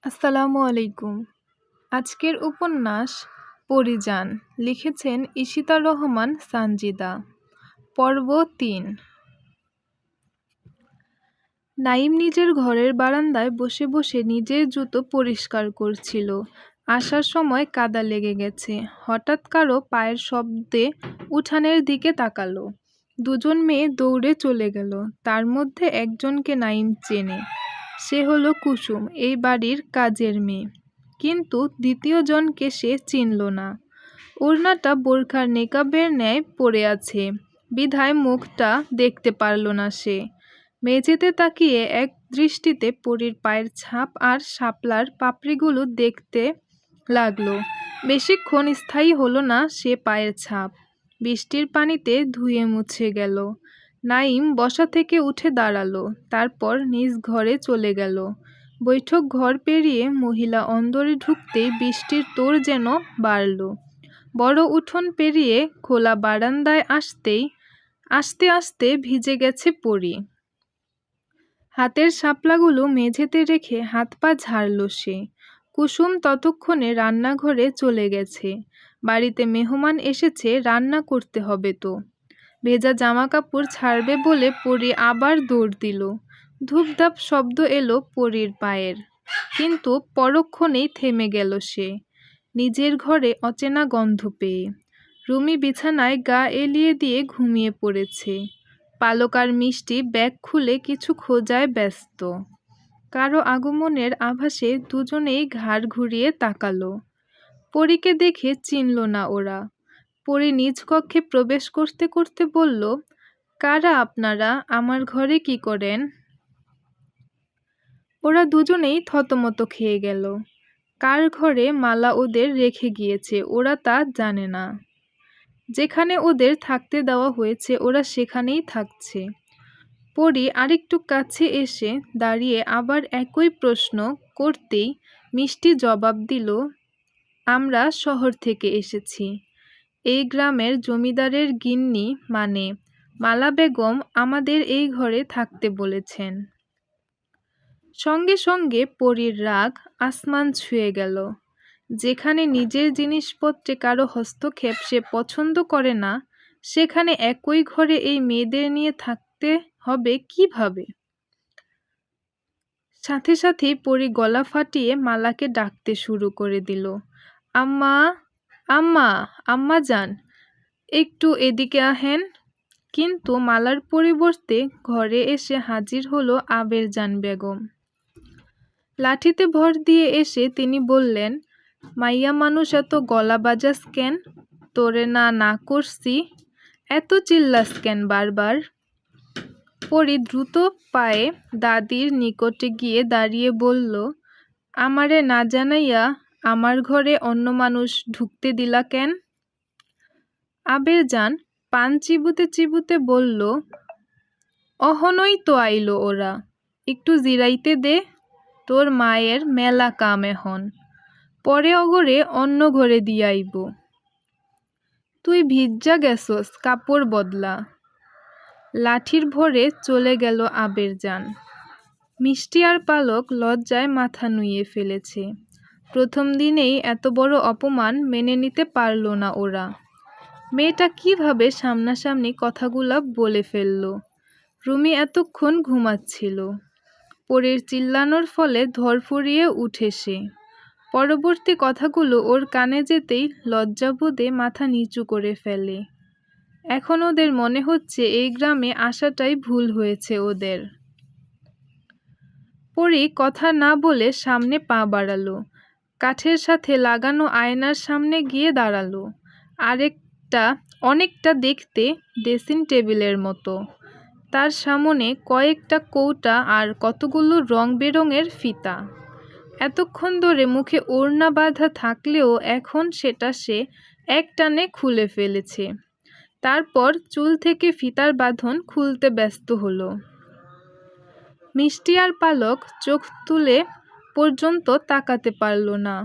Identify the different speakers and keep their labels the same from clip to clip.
Speaker 1: আসসালামু আলাইকুম। আজকের উপন্যাস পরিযান লিখেছেন ঈশিতা রহমান সানজিদা। পর্ব ৩। নাঈম নিজের ঘরের বারান্দায় বসে বসে নিজের জুতো পরিষ্কার করছিল। আসার সময় কাদা লেগে গেছে। হঠাৎ কারো পায়ের শব্দে উঠানের দিকে তাকালো। দুজন মেয়ে দৌড়ে চলে গেল। তার মধ্যে একজনকে নাঈম চেনে। সে হলো কুসুম, এই বাড়ির কাজের মেয়ে। কিন্তু দ্বিতীয় জনকে সে চিনল না। ওড়নাটা বোরখার নেকাবের ন্যায় পড়ে আছে বিধায় মুখটা দেখতে পারল না সে। মেঝেতে তাকিয়ে এক দৃষ্টিতে পরীর পায়ের ছাপ আর শাপলার পাপড়িগুলো দেখতে লাগলো। বেশিক্ষণ স্থায়ী হলো না সে পায়ের ছাপ। বৃষ্টির পানিতে ধুয়ে মুছে গেল। নাঈম বসা থেকে উঠে দাঁড়ালো, তারপর নিজ ঘরে চলে গেল। বৈঠক ঘর পেরিয়ে মহিলা অন্দরে ঢুকতেই বৃষ্টির তোড় যেন বাড়ল। বড় উঠোন পেরিয়ে খোলা বারান্দায় আস্তে আস্তে ভিজে গেছে পরী। হাতের শাপলাগুলো মেঝেতে রেখে হাত পা ঝাড়ল সে। কুসুম ততক্ষণে রান্নাঘরে চলে গেছে। বাড়িতে মেহমান এসেছে, রান্না করতে হবে তো। ভেজা জামা কাপড় ছাড়বে বলে পরী আবার দৌড় দিল। ধূপধাপ শব্দ এলো পরীর পায়ের, কিন্তু পরক্ষণেই থেমে গেল সে, নিজের ঘরে অচেনা গন্ধ পেয়ে। রুমি বিছানায় গা এলিয়ে দিয়ে ঘুমিয়ে পড়েছে। পালক আর মিষ্টি ব্যাগ খুলে কিছু খোঁজায় ব্যস্ত। কারো আগমনের আভাসে দুজনেই ঘাড় ঘুরিয়ে তাকালো। পরীকে দেখে চিনল না ওরা। পরী নিজ কক্ষে প্রবেশ করতে করতে বলল, কারা আপনারা? আমার ঘরে কি করেন? ওরা দুজনেই থতমত খেয়ে গেল। কার ঘরে মালা ওদের রেখে গিয়েছে ওরা তা জানে না। যেখানে ওদের থাকতে দেওয়া হয়েছে ওরা সেখানেই থাকছে। পরী আরেকটু কাছে এসে দাঁড়িয়ে আবার একই প্রশ্ন করতেই মিষ্টি জবাব দিল, আমরা শহর থেকে এসেছি। এই গ্রামের জমিদারের গিন্নি মানে মালা বেগম আমাদের এই ঘরে থাকতে বলেছেন। সঙ্গে সঙ্গে পরীর রাগ আসমান ছুঁয়ে গেল। যেখানে নিজের জিনিসপত্রে কারো হস্তক্ষেপ সে পছন্দ করে না, সেখানে একই ঘরে এই মেয়েদের নিয়ে থাকতে হবে কিভাবে? সাথে সাথেই পরী গলা ফাটিয়ে মালাকে ডাকতে শুরু করে দিল, আম্মা, আম্মা, আম্মা যান, একটু এদিকে আহেন। কিন্তু মালার পরিবর্তে ঘরে এসে হাজির হলো আবেরজান বেগম। লাঠিতে ভর দিয়ে এসে তিনি বললেন, মাইয়া মানুষ এত গলা বাজাস কেন? তোরে না না করছি, এত চিল্লাস কেন বারবার? পরী দ্রুত পায়ে দাদির নিকটে গিয়ে দাঁড়িয়ে বলল, আমারে না জানাইয়া আমার ঘরে অন্য মানুষ ঢুকতে দিলা কেন? আবেরজান পান চিবুতে চিবুতে বলল, অহনই তো আইলো ওরা, একটু জিরাইতে দে, তোর মায়ের মেলা কাম এখন, পরে অগরে অন্য ঘরে দিয়াইব। তুই ভিজ্জা গেছস, কাপড় বদলা। লাঠির ভরে চলে গেল আবেরজান। মিষ্টি আর পালক লজ্জায় মাথা নুইয়ে ফেলেছে। প্রথম দিনেই এত বড় অপমান মেনে নিতে পারল না ওরা। মেয়েটা কিভাবে সামনাসামনি কথাগুলা বলে ফেলল। রুমি এতক্ষণ ঘুমাচ্ছিল। পরীর চিল্লানোর ফলে ধরফরিয়ে উঠে সে। পরবর্তী কথাগুলো ওর কানে যেতেই লজ্জাবোধে মাথা নিচু করে ফেলে। এখন ওদের মনে হচ্ছে এই গ্রামে আসাটাই ভুল হয়েছে ওদের। পরী কথা না বলে সামনে পা বাড়ালো। কাঠের সাথে লাগানো আয়নার সামনে গিয়ে দাঁড়ালো। অনেকটা দেখতে ড্রেসিং টেবিলের মতো। তার সামনে কয়েকটা কৌটা আর কতগুলো রং বেরঙের ফিতা। এতক্ষণ ধরে মুখে ওড়না বাঁধা থাকলেও এখন সেটা সে একটানে খুলে ফেলেছে। তারপর চুল থেকে ফিতার বাঁধন খুলতে ব্যস্ত হলো। মিষ্টি আর পালক চোখ তুলে পর্যন্ত তাকাতে পারল না,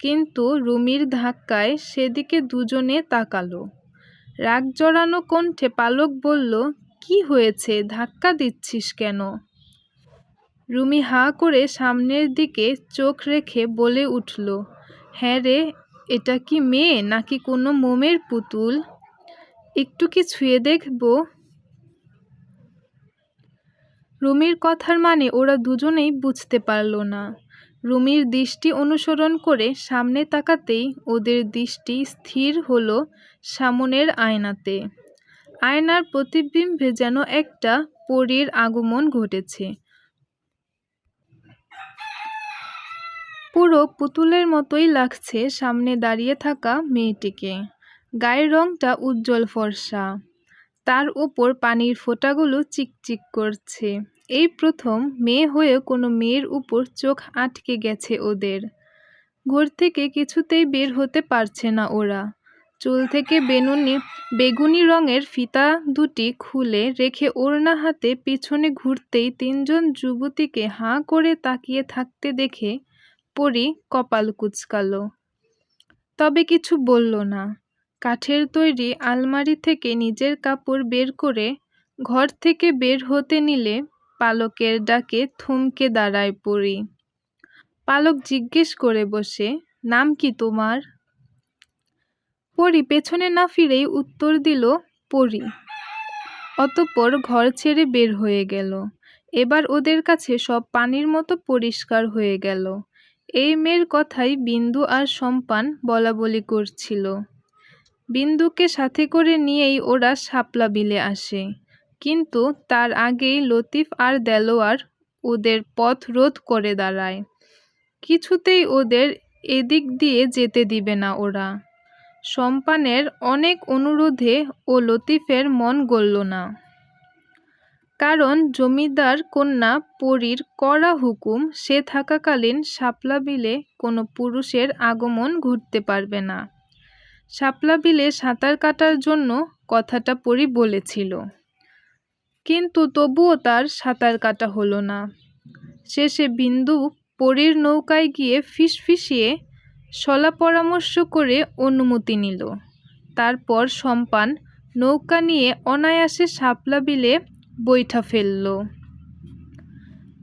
Speaker 1: কিন্তু রুমির ধাক্কায় সেদিকে দুজনে তাকালো। রাগ জড়ানো কণ্ঠে পালক বলল, কি হয়েছে, ধাক্কা দিচ্ছিস কেন? রুমি হাঁ করে সামনের দিকে চোখ রেখে বলে উঠল, হ্যাঁ রে, এটা কি মেয়ে নাকি কোনো মোমের পুতুল? একটু কি ছুঁয়ে দেখব? রুমির কথার মানে ওরা দুজনেই বুঝতে পারল না। রুমির দৃষ্টি অনুসরণ করে সামনে তাকাতেই ওদের দৃষ্টি স্থির হলো সামনের আয়নাতে। আয়নার প্রতিবিম্বে যেন একটা পরীর আগমন ঘটেছে। পুরো পুতুলের মতোই লাগছে সামনে দাঁড়িয়ে থাকা মেয়েটিকে। গায়ের রংটা উজ্জ্বল ফর্সা, তার ওপর পানির ফোঁটাগুলো চিকচিক করছে। এই প্রথম মেয়ে হয়ে কোনো মেয়ের উপর চোখ আটকে গেছে ওদের। ঘর থেকে কিছুতেই বের হতে পারছে না ওরা। চুল থেকে বেগুনি রঙের ফিতা দুটি খুলে রেখে ওড়না হাতে পিছনে ঘুরতেই তিনজন যুবতীকে হাঁ করে তাকিয়ে থাকতে দেখে পরী কপাল কুঁচকালো, তবে কিছু বলল না। কাঠের তৈরি আলমারি থেকে নিজের কাপড় বের করে ঘর থেকে বের হতে নিলে পালকের ডাকে থমকে দাঁড়ায় পরী। পালক জিজ্ঞেস করে বসে, নাম কি তোমার? পরী পেছনে না ফিরেই উত্তর দিল, পরী। অতঃপর ঘর ছেড়ে বের হয়ে গেল। এবার ওদের কাছে সব পানির মতো পরিষ্কার হয়ে গেল। এই মেয়ের কথাই বিন্দু আর সম্পান বলাবলি করছিল। বিন্দুকে সাথে করে নিয়েই ওরা শাপলা বিলে আসে, কিন্তু তার আগেই লতিফ আর দেলোয়ার ওদের পথ রোধ করে দাঁড়ায়। কিছুতেই ওদের এদিক দিয়ে যেতে দিবে না ওরা। সম্পানের অনেক অনুরোধে ও লতিফের মন গলল না, কারণ জমিদার কন্যা পরীর কড়া হুকুম, সে থাকাকালীন শাপলা বিলে কোনো পুরুষের আগমন ঘটতে পারবে না। শাপলা বিলে সাঁতার কাটার জন্য কথাটা পরী বলেছিল, কিন্তু তবুও তার সাঁতার কাটা হলো না। শেষে বিন্দু পরীর নৌকায় গিয়ে ফিসফিসিয়ে শলা পরামর্শ করে অনুমতি নিল। তারপর সম্পান নৌকা নিয়ে অনায়াসে শাপলা বিলে বৈঠা ফেলল।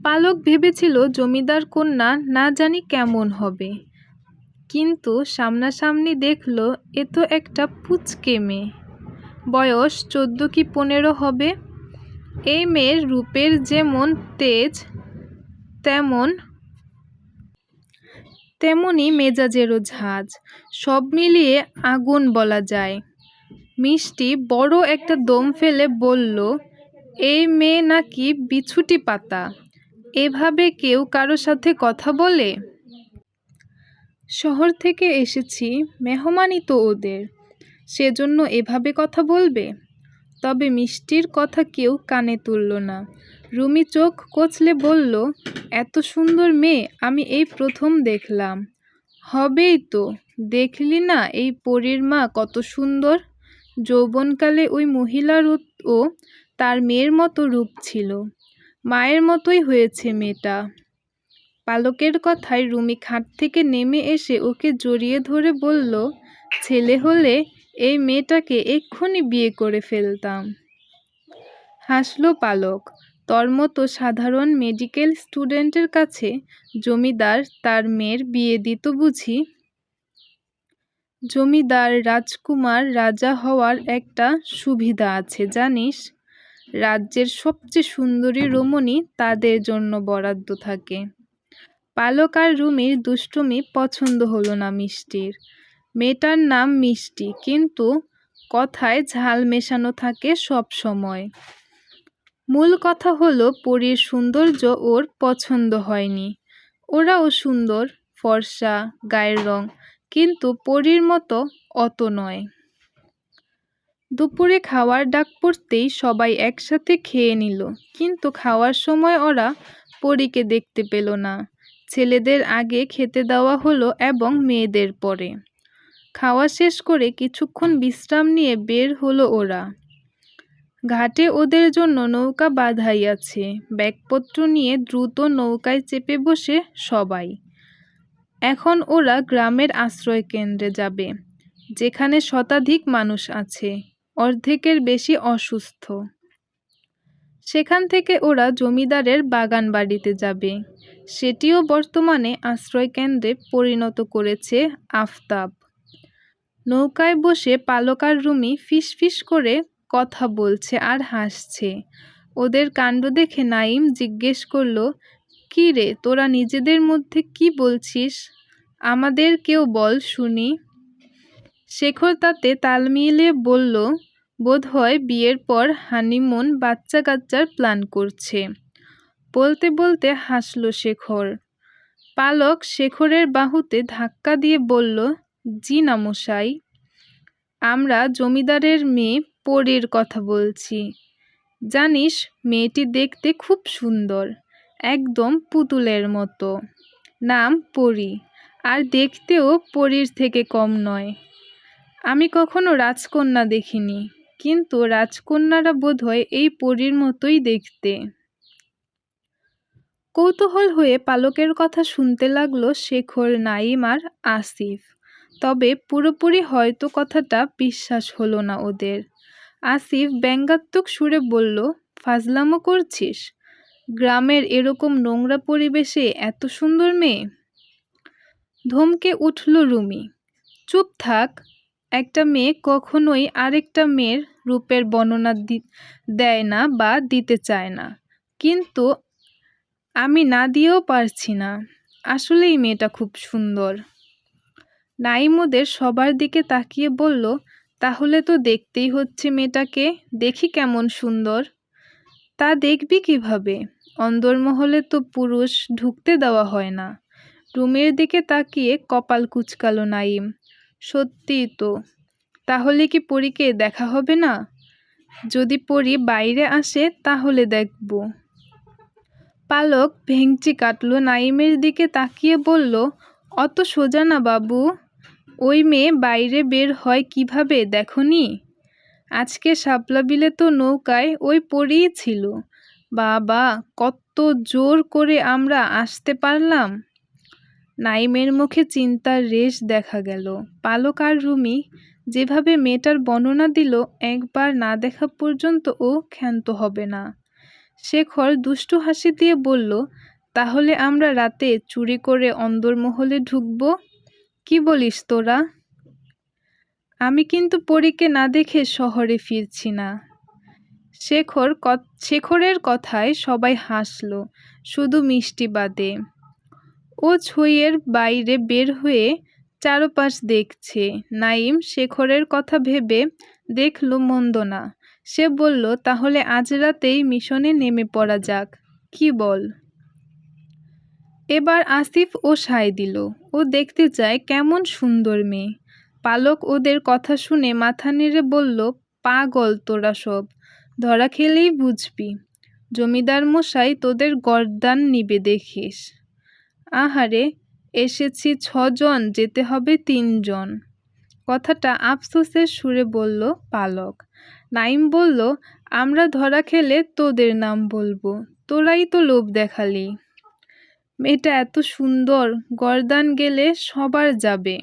Speaker 1: পালক ভেবেছিল জমিদার কন্যা না জানি কেমন হবে, কিন্তু সামনাসামনি দেখল এ তো একটা পুচকে মেয়ে, বয়স 14 কি 15 হবে। এই মেয়ের রূপের যেমন তেজ তেমনি মেজাজেরও ঝাঁজ, সব মিলিয়ে আগুন বলা যায়। মিষ্টি বড় একটা দম ফেলে বলল, এই মেয়ে নাকি বিছুটি পাতা, এভাবে কেউ কারো সাথে কথা বলে? শহর থেকে এসেছি, মেহমানই তো ওদের, সেজন্য এভাবে কথা বলবে? তবে মিষ্টির কথা কেউ কানে তুলল না। রুমি চোখ কচলে বলল, এত সুন্দর মেয়ে আমি এই প্রথম দেখলাম। হবেই তো, দেখলি না এই পরীর মা কত সুন্দর। যৌবনকালে ওই মহিলারও তার মেয়ের মতো রূপ ছিল, মায়ের মতোই হয়েছে মেয়েটা। পালকের কথায় রুমি খাট থেকে নেমে এসে ওকে জড়িয়ে ধরে বলল, ছেলে হলে এই মেয়েটাকে এক্ষুনি বিয়ে করে ফেলতাম। হাসল পালক, তোর মতো সাধারণ মেডিকেল স্টুডেন্টের কাছে জমিদার তার মেয়ের বিয়ে দিত বুঝি? জমিদার রাজকুমার রাজা হওয়ার একটা সুবিধা আছে জানিস, রাজ্যের সবচেয়ে সুন্দরী রমণী তাদের জন্য বরাদ্দ থাকে। পালক আর রুমির দুষ্টুমি পছন্দ হলো না মিষ্টির। মেয়েটার নাম মিষ্টি, কিন্তু কথায় ঝাল মেশানো থাকে সব সময়। মূল কথা হলো পরীর সৌন্দর্য ওর পছন্দ হয়নি। ওরাও সুন্দর, ফর্সা, গায়ের রং, কিন্তু পরীর মতো অত নয়। দুপুরে খাওয়ার ডাক পড়তেই সবাই একসাথে খেয়ে নিল, কিন্তু খাওয়ার সময় ওরা পরীকে দেখতে পেল না। ছেলেদের আগে খেতে দেওয়া হলো এবং মেয়েদের পরে। খাওয়া শেষ করে কিছুক্ষণ বিশ্রাম নিয়ে বের হলো ওরা। ঘাটে ওদের জন্য নৌকা বাঁধাই আছে। ব্যাগপত্র নিয়ে দ্রুত নৌকায় চেপে বসে সবাই। এখন ওরা গ্রামের আশ্রয় কেন্দ্রে যাবে, যেখানে শতাধিক মানুষ আছে, অর্ধেকের বেশি অসুস্থ। সেখান থেকে ওরা জমিদারের বাগান বাড়িতে যাবে। সেটিও বর্তমানে আশ্রয়কেন্দ্রে পরিণত করেছে আফতাব। নৌকায় বসে পালক আর রুমি ফিসফিস করে কথা বলছে আর হাসছে। ওদের কাণ্ড দেখে নাঈম জিজ্ঞেস করলো, কি রে, তোরা নিজেদের মধ্যে কি বলছিস? আমাদের কেউ বল শুনি। শেখর তাতে তাল মিলিয়ে বলল, বোধহয় বিয়ের পর হানিমুন বাচ্চা কাচ্চার প্ল্যান করছে। বলতে বলতে হাসল শেখর। পালক শেখরের বাহুতে ধাক্কা দিয়ে বলল, জি না মশাই, আমরা জমিদারের মেয়ে পরীর কথা বলছি। জানিস, মেয়েটি দেখতে খুব সুন্দর, একদম পুতুলের মতো। নাম পরী, আর দেখতেও পরীর থেকে কম নয়। আমি কখনো রাজকন্যা দেখিনি, কিন্তু রাজকন্যারা বোধহয় এই পরীর মতোই দেখতে। কৌতূহল হয়ে পালকের কথা শুনতে লাগলো শেখর, নাঈম আর আসিফ। তবে পুরোপুরি হয়তো কথাটা বিশ্বাস হলো না ওদের। আসিফ ব্যঙ্গাত্মক সুরে বলল, ফাজলামো করছিস? গ্রামের এরকম নোংরা পরিবেশে এত সুন্দর মেয়ে? ধমকে উঠল রুমি। চুপ থাক, একটা মেয়ে কখনোই আরেকটা মেয়ের রূপের বর্ণনা দেয় না বা দিতে চায় না, কিন্তু আমি না দিয়েও পারছি না। আসলেই মেয়েটা খুব সুন্দর। নাঈম ওদের সবার দিকে তাকিয়ে বলল, তাহলে তো দেখতেই হচ্ছে মেয়েটাকে, দেখি কেমন সুন্দর। তা দেখবি কিভাবে? অন্দরমহলে তো পুরুষ ঢুকতে দেওয়া হয় না। রুমের দিকে তাকিয়ে কপাল কুঁচকালো নাঈম। সত্যিই তো, তাহলে কি পরীকে দেখা হবে না? যদি পরী বাইরে আসে তাহলে দেখব। পালক ভেংচি কাটল নাঈমের দিকে তাকিয়ে বলল, অত সোজা না বাবু। ওই মেয়ে বাইরে বের হয় কিভাবে দেখনি? আজকে শাপলা বিলে তো নৌকায় ওই পরীই ছিল। বাবা, কত জোর করে আমরা আসতে পারলাম। নাঈমের মুখে চিন্তার রেশ দেখা গেল। পালক আর রুমি যেভাবে মেয়েটার বর্ণনা দিল, একবার না দেখা পর্যন্ত ও ক্ষান্ত হবে না। শেখর দুষ্টু হাসি দিয়ে বলল, তাহলে আমরা রাতে চুরি করে অন্দরমহলে ঢুকবো, কি বলিস তোরা? আমি কিন্তু পরীকে না দেখে শহরে ফিরছি না। শেখরের কথায় সবাই হাসল, শুধু মিষ্টি বাদে। ও ছইয়ের বাইরে বের হয়ে চারপাশ দেখছে। নাঈম শেখরের কথা ভেবে দেখল মন্দ না। সে বলল, তাহলে আজ রাতেই মিশনে নেমে পড়া যাক, কি বল? এবার আসিফ ও সায় দিল। ও দেখতে চায় কেমন সুন্দর মেয়ে। পালক ওদের কথা শুনে মাথা নেড়ে বলল, পাগল তোরা সব, ধরা খেলেই বুঝবি। জমিদার মশাই তোদের গর্দান নিবে দেখিস। আহারে, এসেছি 6 জন, যেতে হবে 3 জন। কথাটা আফসোসের সুরে বলল পালক। নাঈম বলল, আমরা ধরা খেলে তোদের নাম বলবো, তোরাই তো লোভ দেখালি। মেয়েটা এত সুন্দর, গর্দান গেলে সবার যাবে।